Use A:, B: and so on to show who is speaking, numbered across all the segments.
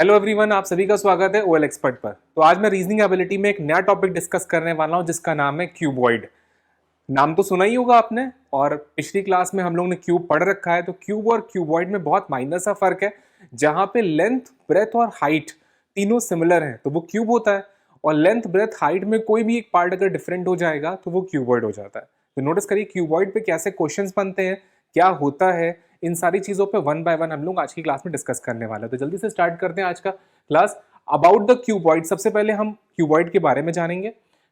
A: Hello everyone, आप सभी का स्वागत है ओएल एक्सपर्ट पर। तो आज मैं रीजनिंग एबिलिटी में एक नया टॉपिक डिस्कस करने वाला हूं जिसका नाम है क्यूबॉइड। नाम तो सुना ही होगा आपने, और पिछली क्लास में हम लोग ने क्यूब पढ़ रखा है। तो क्यूब और क्यूबॉइड में बहुत माइनर सा फर्क है। जहां पे लेंथ, ब्रेथ और हाइट तीनों सिमिलर हैं तो वो क्यूब होता है, और लेंथ, ब्रेथ, हाइट में कोई भी एक पार्ट अगर डिफरेंट हो जाएगा तो वो क्यूबॉइड हो जाता है। तो नोटिस करिए क्यूबॉइड पे कैसे क्वेश्चंस बनते हैं, क्या होता है, इन सारी चीजों पे वन बाय वन हम लोग आज की क्लास में डिस्कस करने वाले हैं। तो जल्दी से स्टार्ट करते हैं आज का क्लास। अबाउट द क्यूबॉइड, सबसे पहले हम क्यूबॉइड के बारे में जानेंगे।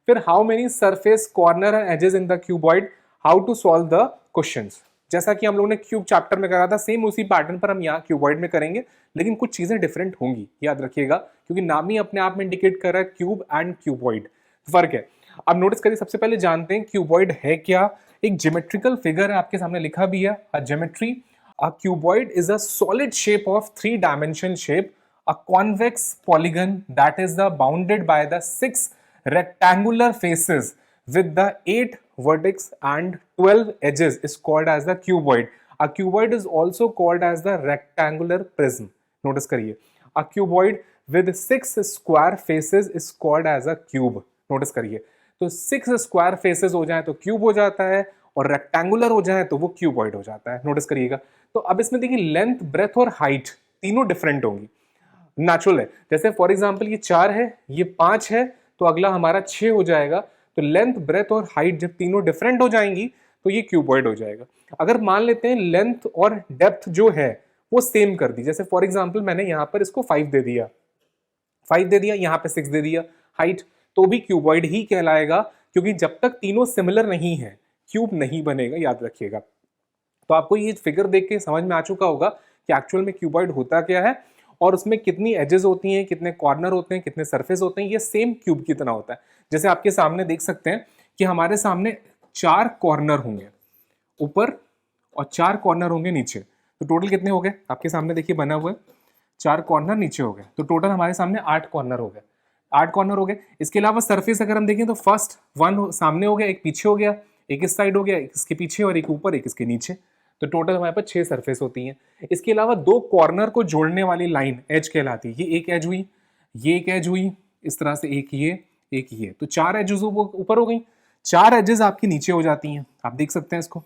A: फिर how many surface, corner and edges in the cuboid, how to solve the questions. जैसा कि हम लोगों ने क्यूब चैप्टर में करा था, सेम उसी पैटर्न पर हम यहाँ क्यूबॉइड में करेंगे, लेकिन कुछ चीजें डिफरेंट होंगी, याद रखिएगा, क्योंकि नाम ही अपने आप में इंडिकेट कर रहा है क्यूब एंड क्यूबॉइड, फर्क है। अब नोटिस करिए, सबसे पहले जानते हैं क्यूबॉइड है क्या। एक ज्योमेट्रिकल फिगर है, आपके सामने लिखा भी है, अ geometry. A cuboid is a solid shape of three-dimensional shape, a convex polygon that is bounded by the 6 rectangular faces with the 8 vertex and 12 edges is called as the cuboid. A cuboid is also called as the rectangular prism. Notice करिए, a cuboid with 6 square faces is called as a cube. Notice करिए, तो 6 square faces हो जाए तो cube हो जाता है, और रेक्टेंगुलर हो जाए तो वो क्यूबॉइड हो जाता है। नोटिस करिएगा। तो अब इसमें देखिए, लेंथ, ब्रेथ और हाइट तीनों डिफरेंट होंगी, नेचुरल है। जैसे फॉर एग्जांपल ये 4 है, ये 5 है, तो अगला हमारा 6 हो जाएगा। तो लेंथ, ब्रेथ और हाइट जब तीनों डिफरेंट हो जाएंगी तो ये क्यूबॉइड हो जाएगा। अगर मान लेते हैं लेंथ और डेप्थ जो है वो सेम कर दी, जैसे फॉर एग्जाम्पल मैंने यहाँ पर इसको 5 दे दिया, 5 दे दिया, यहाँ पे 6 दे दिया हाइट, तो भी क्यूबॉइड ही कहलाएगा, क्योंकि जब तक तीनों सिमिलर नहीं है क्यूब नहीं बनेगा, याद रखिएगा। तो आपको ये फिगर देख के समझ में आ चुका होगा कि एक्चुअल में क्यूबॉइड होता क्या है, और उसमें कितनी एजेस होती हैं, कितने कॉर्नर होते हैं, कितने सरफेस होते हैं। ये सेम क्यूब की तरह होता है। जैसे आपके सामने देख सकते हैं कि हमारे सामने 4 कॉर्नर होंगे ऊपर और 4 कॉर्नर होंगे नीचे। तो टोटल कितने हो गए आपके सामने, देखिए बना हुआ है, 4 कॉर्नर नीचे हो गए, तो टोटल हमारे सामने 8 कॉर्नर हो गए। 8 कॉर्नर हो गए। इसके अलावा सरफेस अगर हम देखें तो फर्स्ट 1 सामने हो गया, एक पीछे हो गया, एक इस साइड हो गया, एक इसके पीछे, और एक ऊपर, एक इसके नीचे। तो टोटल हमारे पास 6 सरफेस होती हैं। इसके अलावा 2 कॉर्नर को जोड़ने वाली लाइन एज कहलाती है। ये एक एज हुई, ये एक एज हुई, इस तरह से एक ये, एक ये, तो 4 एजेस ऊपर हो गई। 4 एजेस आपकी नीचे हो जाती हैं, आप देख सकते हैं इसको,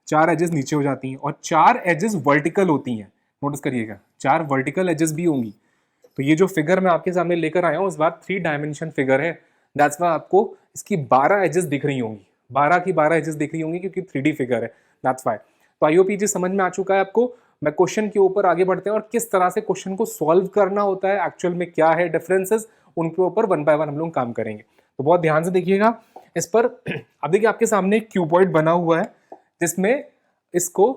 A: 4 एजेस नीचे हो जाती हैं, और 4 एजेस वर्टिकल होती हैं। नोटिस करिएगा, 4 वर्टिकल एजेस भी होंगी। तो ये जो फिगर मैं आपके सामने लेकर आया हूँ इस बार 3 डायमेंशन फिगर है, दैट्स वाई आपको इसकी 12 एजेस दिख रही होंगी, 12 की 12 एजेस दिख रही होंगी, क्योंकि 3D फिगर है, दैट्स वाई। तो आईओपीजी समझ में आ चुका है आपको। मैं क्वेश्चन के ऊपर आगे बढ़ते हैं और किस तरह से क्वेश्चन को सॉल्व करना होता है, एक्चुअल में क्या है डिफरेंसेस, उनके ऊपर वन बाय वन हम लोग काम करेंगे। तो बहुत ध्यान से देखिएगा इस पर। अब देखिए आपके सामने एक क्यूबॉइड बना हुआ है जिसमें इसको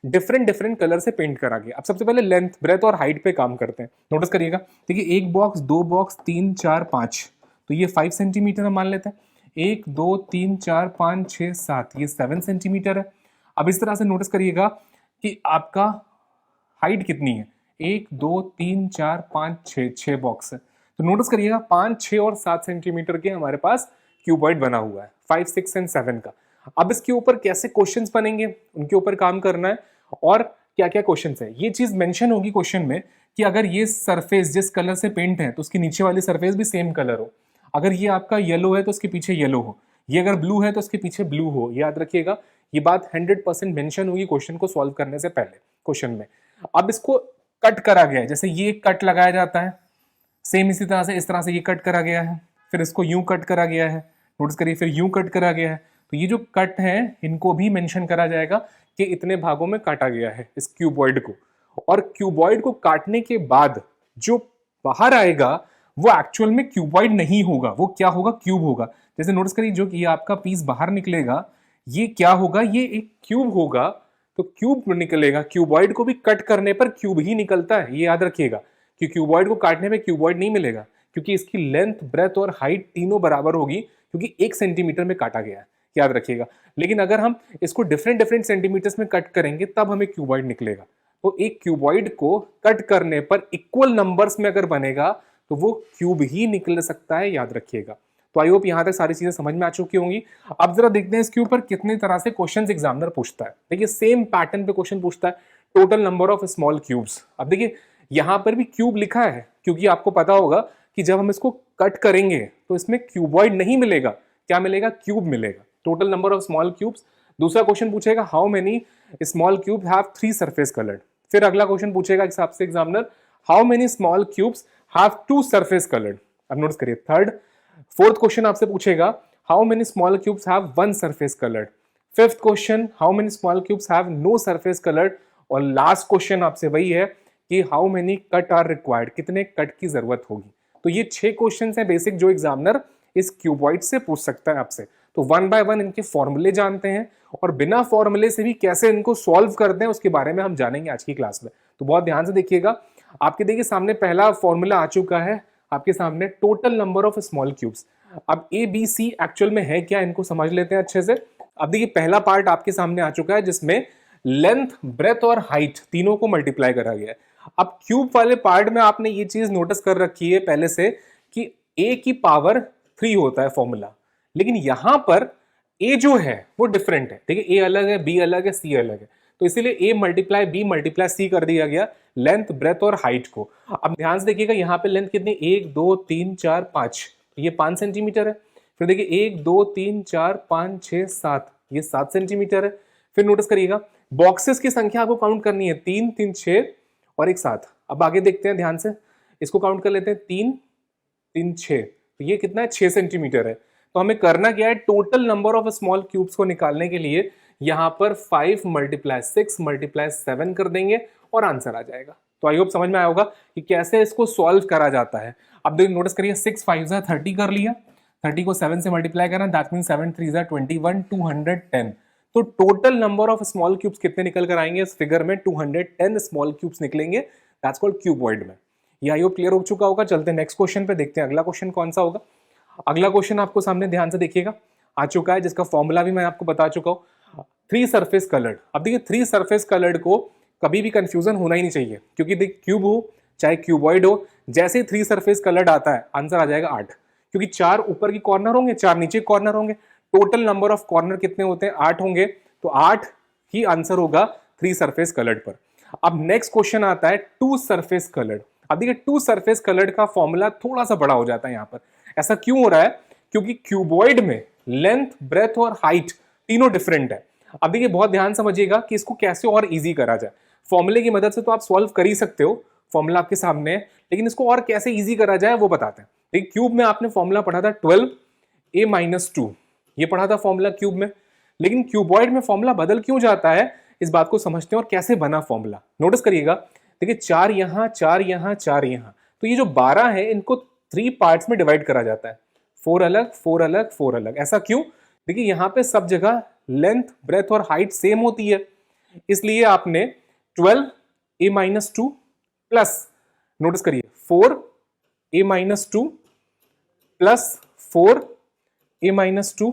A: डिफरेंट डिफरेंट कलर से पेंट करा गया। अब सबसे पहले लेंथ, ब्रेथ और हाइट पे काम करते हैं। नोटिस करिएगा, देखिए 1 बॉक्स, 2 बॉक्स, 3, 4, 5, तो ये 5 सेंटीमीटर हम मान लेते हैं। 1, 2, 3, 4, 5, 6, 7, ये 7 सेंटीमीटर है। अब इस तरह से नोटिस करिएगा कि आपका हाइट कितनी है, 1, 2, 3, 4, 5, 6 बॉक्स है। तो नोटिस करिएगा 5, 6 और 7 सेंटीमीटर के हमारे पास क्यूबॉइड बना हुआ है, 5, 6 एंड 7 का। अब इसके ऊपर कैसे क्वेश्चंस बनेंगे, उनके ऊपर काम करना है, और क्या क्या क्वेश्चंस है ये चीज मेंशन होगी क्वेश्चन में, कि अगर ये सरफेस जिस कलर से पेंट है तो उसके नीचे वाली सरफेस भी सेम कलर हो। अगर ये आपका येलो है तो उसके पीछे येलो हो, ये अगर ब्लू है तो उसके पीछे ब्लू हो। याद रखिएगा, ये बात 100% मेंशन होगी क्वेश्चन को सॉल्व करने से पहले क्वेश्चन में। अब इसको कट करा गया है, जैसे ये कट लगाया जाता है, सेम इसी तरह से इस तरह से ये कट करा गया है, फिर इसको यूं कट करा गया है, नोटिस करिए, फिर यूं कट करा गया है। तो ये जो कट है इनको भी मेंशन करा जाएगा कि इतने भागों में काटा गया है इस क्यूबॉइड को। और क्यूबॉइड को काटने के बाद जो बाहर आएगा वो एक्चुअल में क्यूबॉइड नहीं होगा, वो क्या होगा, क्यूब होगा। जैसे नोटिस करिए, जो कि आपका पीस बाहर निकलेगा ये क्या होगा, ये एक क्यूब होगा। तो क्यूब निकलेगा, क्यूबॉइड को भी कट करने पर क्यूब ही निकलता है, ये याद रखिएगा, कि क्यूबॉइड को काटने पे क्यूबॉइड नहीं मिलेगा, क्योंकि इसकी लेंथ, ब्रेथ और हाइट तीनों बराबर होगी, क्योंकि 1 सेंटीमीटर में काटा गया है, याद रखिएगा। लेकिन अगर हम इसको डिफरेंट डिफरेंट सेंटीमीटर्स में कट करेंगे तब हमें क्यूबॉइड निकलेगा। तो एक क्यूबॉइड को कट करने पर इक्वल नंबर्स में अगर बनेगा तो वो क्यूब ही निकल सकता है, याद रखिएगा। तो आई होप यहां तक सारी चीजें समझ में आ चुकी होंगी। अब जरा देखते हैं इसके ऊपर कितने तरह से क्वेश्चंस एग्जामिनर पूछता है। देखिए सेम पैटर्न पे क्वेश्चन पूछता है, total number of small cubes. अब देखिए यहाँ पर भी क्यूब लिखा है क्योंकि आपको पता होगा कि जब हम इसको कट करेंगे तो इसमें क्यूबॉइड नहीं मिलेगा, क्या मिलेगा, क्यूब मिलेगा। Total number of small cubes. दूसरा क्वेश्चन पूछेगा how many small cube have 3 surface coloured. फिर अगला क्वेश्चन पूछेगा आपसे examiner how many small cubes have 2 surface coloured. अब नोटिस करिए थर्ड। फोर्थ क्वेश्चन आपसे पूछेगा how many small cubes have 1 surface coloured. Fifth question how many small cubes have no surface coloured. और last question आपसे वही है कि how many cut are required, कितने कट की जरूरत होगी। तो ये 6 क्वेश्चन हैं बेसिक जो एग्जामिनर इस क्यूबॉइड से पूछ सकता है आपसे। तो 1 बाय 1 इनके फॉर्मूले जानते हैं और बिना फॉर्मूले से भी कैसे इनको सॉल्व करते हैं उसके बारे में हम जानेंगे आज की क्लास में। तो बहुत ध्यान से देखिएगा। आपके देखिए सामने पहला फॉर्मूला आ चुका है आपके सामने, total number of small cubes. अब ए बी सी एक्चुअल में है क्या, इनको समझ लेते हैं अच्छे से। अब देखिए पहला पार्ट आपके सामने आ चुका है जिसमें लेंथ, ब्रेथ और हाइट तीनों को मल्टीप्लाई करा गया है। अब क्यूब वाले पार्ट में आपने ये चीज नोटिस कर रखी है पहले से कि a की पावर 3 होता है फॉर्मूला, लेकिन यहां पर a जो है वो डिफरेंट है। देखिए a अलग है, b अलग है, c अलग है, तो इसीलिए a multiply b multiply c कर दिया गया लेंथ, ब्रेथ और हाइट को। अब ध्यान से देखिएगा यहाँ पे लेंथ कितनी, 1 2 3 4 5, ये 5 सेंटीमीटर है। फिर देखिए 1 2 3 4 5 6 7, ये 7 सेंटीमीटर है। फिर नोटिस करिएगा बॉक्सेस की संख्या आपको काउंट करनी है, 3 3 6 और एक 7। अब आगे देखते हैं ध्यान से, इसको काउंट कर लेते हैं, 3 3 6, तो ये कितना है, 6 सेंटीमीटर है। तो हमें करना क्या है, total number of small cubes को निकालने के लिए यहाँ पर 5 मल्टीप्लाई 6 मल्टीप्लाई 7 कर देंगे और आंसर आ जाएगा। तो आई होप समझ में आया होगा कि कैसे इसको सॉल्व करा जाता है। अब देखिए नोटिस करिए 6 5 30 कर लिया, 30 को 7 से मल्टीप्लाई करना, दैट मीन 7 3 21, 210। तो total number of small cubes कितने निकल कर आएंगे इस फिगर में, 210 स्मॉल क्यूब्स निकलेंगे, दैट्स कॉल्ड क्यूबॉइड में। ये आई होप क्लियर हो चुका होगा। चलते हैं नेक्स्ट क्वेश्चन पे, देखते हैं अगला क्वेश्चन कौन सा होगा। अगला क्वेश्चन आपको सामने ध्यान से देखिएगा आ चुका है, जिसका फॉर्मूला भी मैं आपको बता चुका हूँ, 3 सरफेस कलर्ड। अब देखिए 3 सरफेस कलर्ड को कभी भी कंफ्यूजन होना ही नहीं चाहिए, क्योंकि देख क्यूब हो चाहे क्यूबॉइड हो, जैसे ही 3 सरफेस कलर्ड आता है आंसर आ जाएगा 8, क्योंकि 4 ऊपर की कॉर्नर होंगे, 4 नीचे कॉर्नर होंगे, टोटल नंबर ऑफ कॉर्नर कितने होते हैं, 8 होंगे, तो 8 ही आंसर होगा 3 सरफेस कलर्ड पर। अब नेक्स्ट क्वेश्चन आता है 2 सरफेस कलर्ड। अब देखिए 2 सरफेस कलर्ड का फॉर्मूला थोड़ा सा बड़ा हो जाता है यहाँ पर। ऐसा क्यों हो रहा है, क्योंकि क्यूबॉइड में लेंथ, ब्रेथ और हाइट तीनों डिफरेंट है। अब देखिए बहुत ध्यान समझिएगा कि इसको कैसे और इजी करा जाए। फॉर्मूले की मदद से तो आप सॉल्व कर ही सकते हो, फॉर्मूला आपके सामने है, लेकिन इसको और कैसे इजी करा जाए वो बताते हैं। देखिए क्यूब में आपने फॉर्मूला पढ़ा था 12a-2, ये पढ़ा था फॉर्मूला क्यूब में, लेकिन क्यूबॉइड में फॉर्मूला बदल क्यों जाता है इस बात को समझते हैं और कैसे बना फॉर्मूला। नोटिस करिएगा, देखिए 4 यहाँ 4 यहाँ 4 यहाँ, तो ये जो 12 है इनको 3 पार्ट्स में डिवाइड करा जाता है, 4 अलग 4 अलग 4 अलग। ऐसा क्यों, देखिए यहाँ पे सब जगह लेंथ, ब्रेथ और हाइट सेम होती है, इसलिए आपने 12a-2 प्लस, नोटिस करिए 4a-2 plus 4a-2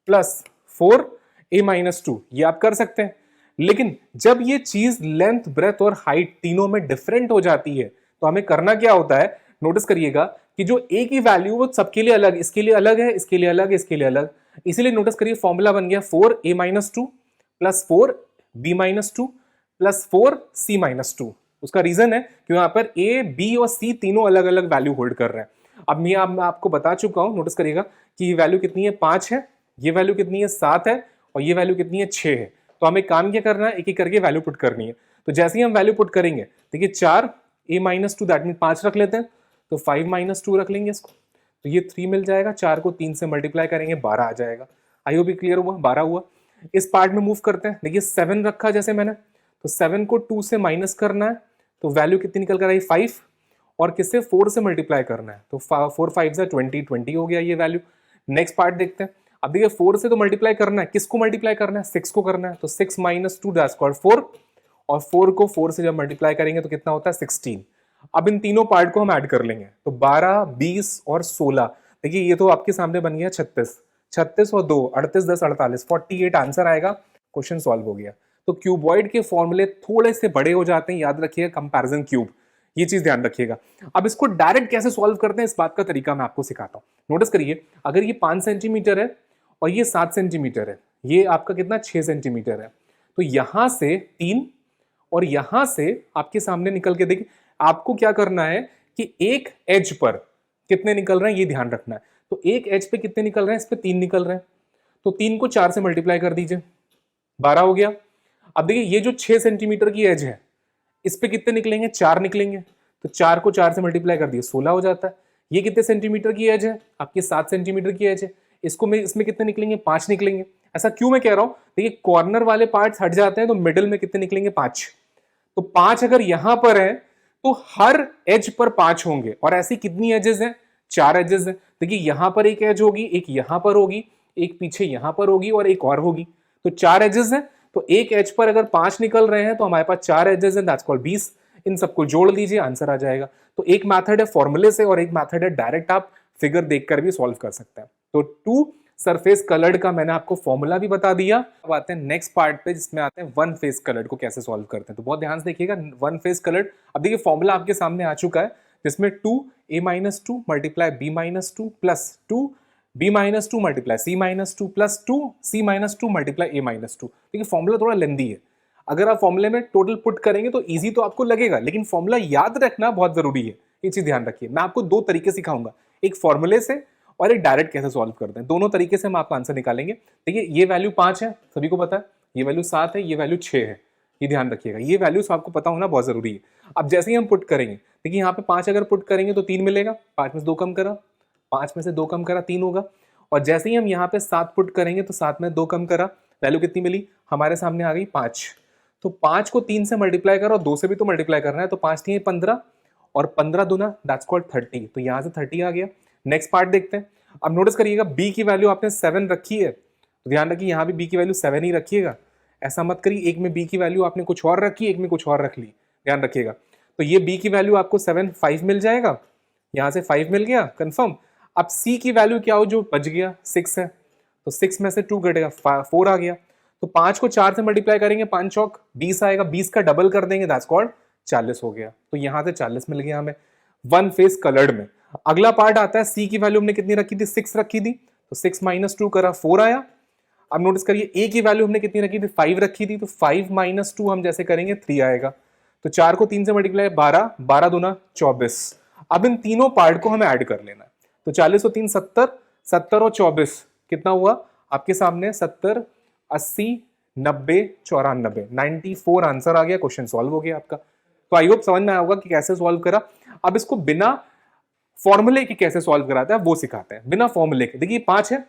A: plus 4a-2, ये आप कर सकते हैं। लेकिन जब ये चीज लेंथ, ब्रेथ और हाइट तीनों में डिफरेंट हो जाती है तो हमें करना क्या होता है, नोटिस करिएगा कि जो a की वैल्यू वो सबके लिए अलग, इसके लिए अलग है, इसके लिए अलग है, इसके लिए अलग, इसीलिए नोटिस करिए फॉर्मूला बन गया 4a-2 plus 4b-2 plus 4c-2। उसका रीजन है कि यहाँ पर a, b और c तीनों अलग अलग वैल्यू होल्ड कर रहे हैं। अब मैं आपको बता चुका हूं, नोटिस करिएगा कि ये वैल्यू कितनी है, 5 है, ये वैल्यू कितनी है, 7 है, और ये वैल्यू कितनी है, 6 है। तो हमें काम क्या करना है, एक एक करके वैल्यू पुट करनी है। तो जैसे ही हम वैल्यू पुट करेंगे, देखिए 4a-2 दैट मीन 5 रख लेते हैं, तो 5-2 रख लेंगे इसको, तो ये 3 मिल जाएगा, 4 को 3 से मल्टीप्लाई करेंगे 12 आ जाएगा। आई होप क्लियर हुआ, 12 हुआ। इस पार्ट में मूव करते हैं, देखिए 7 रखा जैसे मैंने, तो 7 को 2 से माइनस करना है, तो वैल्यू कितनी निकल कर आई, 5, और किससे, 4 से मल्टीप्लाई करना है, तो 4 5 20 हो गया ये वैल्यू। नेक्स्ट पार्ट देखते हैं। अब देखिए 4 से तो मल्टीप्लाई करना है, किसको मल्टीप्लाई करना है, 6 को करना है, तो 6-2 दैट्स कॉल्ड 4, और 4 को 4 से जब मल्टीप्लाई करेंगे तो कितना होता है, 16। अब इन तीनों पार्ट को हम ऐड कर लेंगे, तो 12, 20 और 16, देखिए ये तो आपके सामने बन गया 36, 36 और 2 38, 10 48, 48 आंसर आएगा, क्वेश्चन सॉल्व हो गया। तो क्यूबॉइड के फॉर्मूले थोड़े से बड़े हो जाते हैं, याद रखिएगा, कंपैरिजन क्यूब, ये चीज ध्यान रखिएगा। अब इसको डायरेक्ट कैसे सॉल्व करते हैं इस बात का तरीका मैं आपको सिखाता हूं। नोटिस करिए, अगर ये 5 सेंटीमीटर है और ये 7 सेंटीमीटर है, ये आपका कितना, 6 सेंटीमीटर है, तो यहां से 3 और यहां से आपके सामने निकल के देखिए आपको क्या करना है कि एक एज पर कितने निकल रहे हैं ये ध्यान रखना है। तो एक एज पे कितने निकल रहे हैं, इस पे 3 निकल रहे हैं, तो 3 को 4 से मल्टीप्लाई कर दीजिए, 12 हो गया। अब देखिए ये जो 6 सेंटीमीटर की एज है इस पे कितने निकलेंगे, 4 निकलेंगे, तो 4 को 4 से मल्टीप्लाई कर दिए 16 हो जाता है। ये कितने सेंटीमीटर की एज है, आपकी 7 सेंटीमीटर की एज है, इसको में इसमें कितने निकलेंगे, 5 निकलेंगे। ऐसा क्यों मैं कह रहा हूं, देखिए कॉर्नर वाले पार्ट्स हट जाते हैं तो मिडिल में कितने निकलेंगे, 5। तो 5 अगर यहां पर है तो हर एज पर 5 होंगे, और ऐसी कितनी एजेस हैं, 4 एजेस हैं। देखिए यहां पर एक एज होगी, एक यहां पर होगी, एक पीछे यहां पर होगी और एक और होगी, तो 4 एजेस हैं। तो एक एज पर अगर 5 निकल रहे हैं तो हमारे पास 4 एजेस हैं, दैट्स कॉल्ड 20। इन सबको जोड़ लीजिए, आंसर आ जाएगा। तो एक मेथड है फॉर्मूले से और एक मेथड है डायरेक्ट आप फिगर देखकर भी सॉल्व कर सकते हैं। तो 2 सरफेस कलर्ड का मैंने आपको फॉर्मूला भी बता दिया। अब आते हैं नेक्स्ट पार्ट पे जिसमें आते हैं वन फेस कलर्ड को कैसे सॉल्व करते हैं। तो बहुत ध्यान से देखिएगा, वन फेस कलर्ड, अब देखिए फॉर्मूला आपके सामने आ चुका है जिसमें 2a-2 multiply b-2 plus 2b-2 multiply c-2 plus 2c-2 multiply a-2। देखिए फॉर्मूला थोड़ा लेंदी है, अगर आप फॉर्मूले में टोटल पुट करेंगे तो इजी तो आपको लगेगा, लेकिन फॉर्मूला याद रखना बहुत जरूरी है, ये चीज ध्यान रखिए। मैं आपको 2 तरीके सिखाऊंगा, एक फॉर्मूले से और एक डायरेक्ट कैसे सॉल्व करते हैं। दोनों तरीके से हम आपका आंसर निकालेंगे। देखिए ये वैल्यू 5 है, सभी को पता है, ये वैल्यू 7 है, ये वैल्यू 6 है, ये ध्यान रखिएगा, ये वैल्यूज आपको पता होना बहुत जरूरी है। अब जैसे ही हम पुट करेंगे, देखिए यहाँ पे 5 अगर पुट करेंगे तो 3 मिलेगा, 5 में से 2 कम करा, 5 में से 2 कम करा 3 होगा। और जैसे ही हम यहाँ पे 7 पुट करेंगे तो 7 में 2 कम करा, वैल्यू कितनी मिली, हमारे सामने आ गई 5। तो 5 को 3 से मल्टीप्लाई करो और 2 से भी तो मल्टीप्लाई करना है, तो 5 3 15 और 15 दूना दैट्स कॉल्ड 30। तो यहाँ से 30 आ गया। नेक्स्ट पार्ट देखते हैं। अब नोटिस करिएगा b की वैल्यू आपने 7 रखी है, तो ध्यान रखिए यहाँ भी b की वैल्यू 7 ही रखिएगा। ऐसा मत करिए एक में b की वैल्यू आपने कुछ और रखी, एक में कुछ और रख ली, ध्यान रखिएगा। तो ये b की वैल्यू आपको 7 5 मिल जाएगा, यहाँ से 5 मिल गया कंफर्म। अब c की वैल्यू क्या हो, जो बच गया 6 है, तो 6 में से 2 घटेगा 4 आ गया। तो 5 को 4 से मल्टीप्लाई करेंगे, 5 चौक 20 आएगा, 20 का डबल कर देंगे दैट्स कॉल्ड 40 हो गया। तो यहाँ से 40 मिल गया हमें वन फेस कलर्ड में। अगला पार्ट आता है सी की वैल्यू हमने कितनी रखी थी, 6 रखी थी, तो 6 - 2 करा 4 आया। अब नोटिस करिए ए की वैल्यू हमने कितनी रखी थी, 5 रखी थी, तो 5 - 2 हम जैसे करेंगे 3 आएगा। तो 4 को 3 से मल्टीप्लाई 12, 12 दूना 24। अब इन तीनों पार्ट को हमें ऐड कर लेना है, तो 40 और 3 70, 70 और 24 कितना हुआ आपके सामने, 70 80 90 94 94 आंसर आ गया, क्वेश्चन सॉल्व हो गया आपका। तो आई होप समझ में आया होगा कि कैसे सॉल्व करा। अब इसको बिना फॉर्मूले के कैसे सॉल्व कराते हैं वो सिखाते हैं, बिना फॉर्मूले के। देखिए 5 है,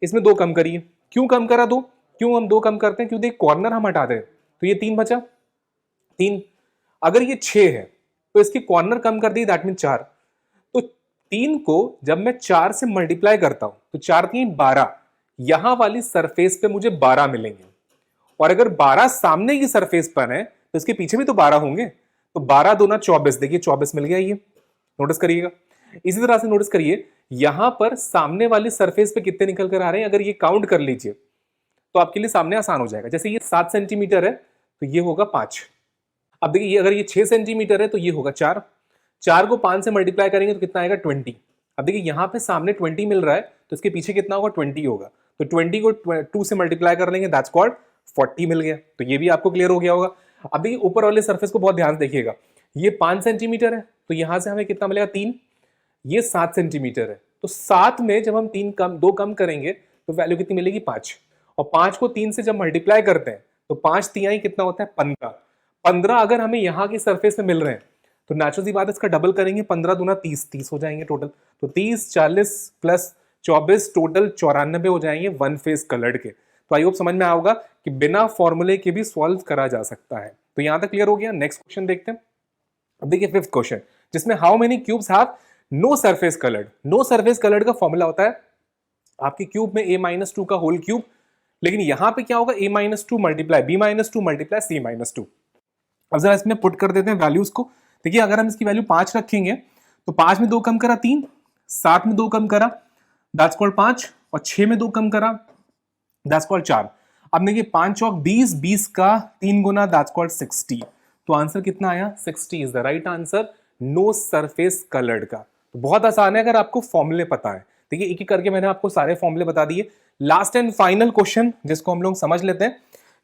A: इसमें 2 कम करिए, क्यों कम करा 2, क्यों हम 2 कम करते हैं, क्योंकि कॉर्नर हम हटा दें, तो ये 3 बचा, 3। अगर ये 6 है तो इसकी कॉर्नर कम कर दी, दैट मीन 4। तो 3 को जब मैं 4 से मल्टीप्लाई करता हूं तो 4 3 12, यहां वाली सरफेस पे मुझे 12 मिलेंगे, और अगर 12 सामने की सरफेस पर है तो इसके पीछे भी तो 12 होंगे, तो 12 दूना 24, देखिए 24 मिल गया। ये नोटिस करिएगा। इसी तरह से नोटिस करिए यहां पर सामने वाली सरफेस पे कितने निकल कर आ रहे हैं, अगर ये काउंट कर लीजिए तो आपके लिए सामने आसान हो जाएगा। जैसे ये 7 सेंटीमीटर है तो ये होगा 5। अब देखिए ये अगर ये 6 सेंटीमीटर है तो ये होगा 4, 4 को 5 से मल्टीप्लाई करेंगे तो कितना आएगा 20। अब देखिए यहाँ पे सामने 20 मिल रहा है तो इसके पीछे कितना होगा 20 होगा, तो 20 को 2 से मल्टीप्लाई कर लेंगे, दैट्स कॉल्ड 40 मिल गया। तो ये भी आपको क्लियर हो गया होगा। अब देखिए ऊपर वाले सरफेस को बहुत ध्यान से देखिएगा, ये 5 सेंटीमीटर है तो यहां से हमें कितना मिलेगा 3, ये 7 सेंटीमीटर है तो 7 में जब हम 2 कम करेंगे तो वैल्यू कितनी मिलेगी 5, और 5 को 3 से जब मल्टीप्लाई करते हैं तो 5 तिहाई कितना होता है 15। 15 अगर हमें यहाँ की सरफेस में मिल रहे हैं तो नेचुरल सी बात है इसका डबल करेंगे, 15 दूना 30, 30 हो जाएंगे टोटल, तो 30 40 प्लस 24 टोटल 94 हो जाएंगे वन फेस कलर्ड के। तो आई होप समझ में आओगा कि बिना फॉर्मूले के भी सॉल्व करा जा सकता है। तो यहां तक क्लियर हो गया। नेक्स्ट क्वेश्चन देखते हैं। अब देखिए 5th क्वेश्चन, जिसमें how many cubes have no surface coloured. No surface coloured का फॉर्मूला होता है आपके क्यूब में a-2 का होल क्यूब, लेकिन यहां पे क्या होगा a-2 multiply b-2 multiply c-2। अब जरा इसमें पुट कर देते हैं वैल्यूज को। देखिए अगर हम इसकी वैल्यू 5 रखेंगे तो 5 में 2 कम करा 3, 7 में 2 कम करा दैट्स कॉल्ड 5, और 6 में 2 कम करा दैट्स कॉल्ड 4। अब देखिए 5 चौक 20, 20 का 3 गुना दैट्स कॉल्ड 60। तो आंसर कितना आया 60 is the right answer no surface coloured का। तो बहुत आसान है अगर आपको फॉर्मूले पता है। देखिए एक एक करके मैंने आपको सारे फॉर्मूले बता दिए। लास्ट एंड फाइनल क्वेश्चन जिसको हम लोग समझ लेते हैं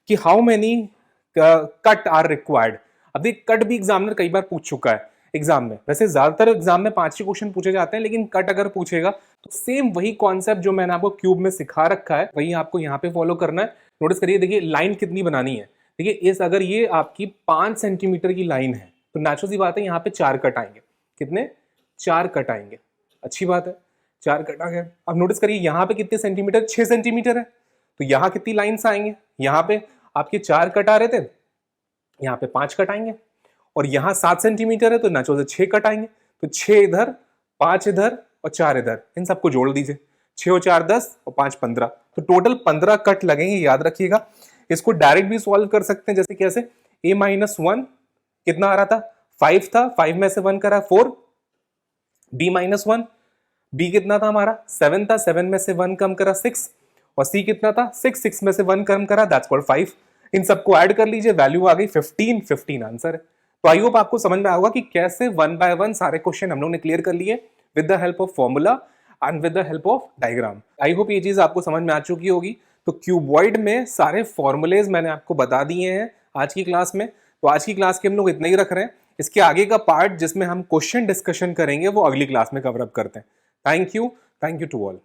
A: कि how many cut are required. अब ये कट भी एग्जामिनर कई बार पूछ चुका है एग्जाम में। वैसे ज्यादातर एग्जाम में 5 ही क्वेश्चन पूछे जाते हैं, लेकिन कट अगर पूछेगा तो सेम वही कॉन्सेप्ट जो मैंने आपको क्यूब में सिखा रखा है वही आपको यहाँ पे फॉलो करना है। नोटिस करिए, देखिए लाइन कितनी बनानी है। देखिए इस अगर ये आपकी 5 सेंटीमीटर की लाइन है तो नेचुरल सी बात है यहाँ पे 4 कट आएंगे। कितने? 4 कट आएंगे। अच्छी बात है, 4 कट आ गए। अब नोटिस करिए यहाँ पे कितने सेंटीमीटर? 6 सेंटीमीटर है, तो यहाँ कितनी लाइन्स आएंगे? यहाँ पे आपके 4 कट आ रहे थे, यहाँ पे 5 कट आएंगे। और यहाँ 7 सेंटीमीटर है तो नेचुरल से 6 कट आएंगे। तो 6 इधर, 5 इधर और 4 इधर, इन सबको जोड़ दीजिए। 6 और 4 10 और 5 15, तो टोटल 15 कट लगेंगे, याद रखिएगा। इसको डायरेक्ट भी सॉल्व कर सकते हैं, जैसे कैसे? a-1 कितना आ रहा था? 5 था, 5 में से 1 करा 4। b-1, b कितना था हमारा? 7 था, 7 में से 1 कम करा 6। और c कितना था? 6, 6 में से 1 कम करा, दैट्स कॉल्ड 5। इन सबको ऐड कर लीजिए, वैल्यू आ गई 15, 15 आंसर है। तो आई होप आपको समझ में आएगा कि कैसे 1 बाय 1 सारे क्वेश्चन हम लोग ने क्लियर कर लिए with the help of formula and with the help of diagram. I hope ये चीज आपको समझ में आ चुकी होगी। तो क्यूबॉइड में सारे फॉर्मूलेज मैंने आपको बता दिए हैं आज की क्लास में। तो आज की क्लास के हम लोग इतना ही रख रहे हैं। इसके आगे का पार्ट जिसमें हम क्वेश्चन डिस्कशन करेंगे वो अगली क्लास में कवर अप करते हैं। Thank you to all.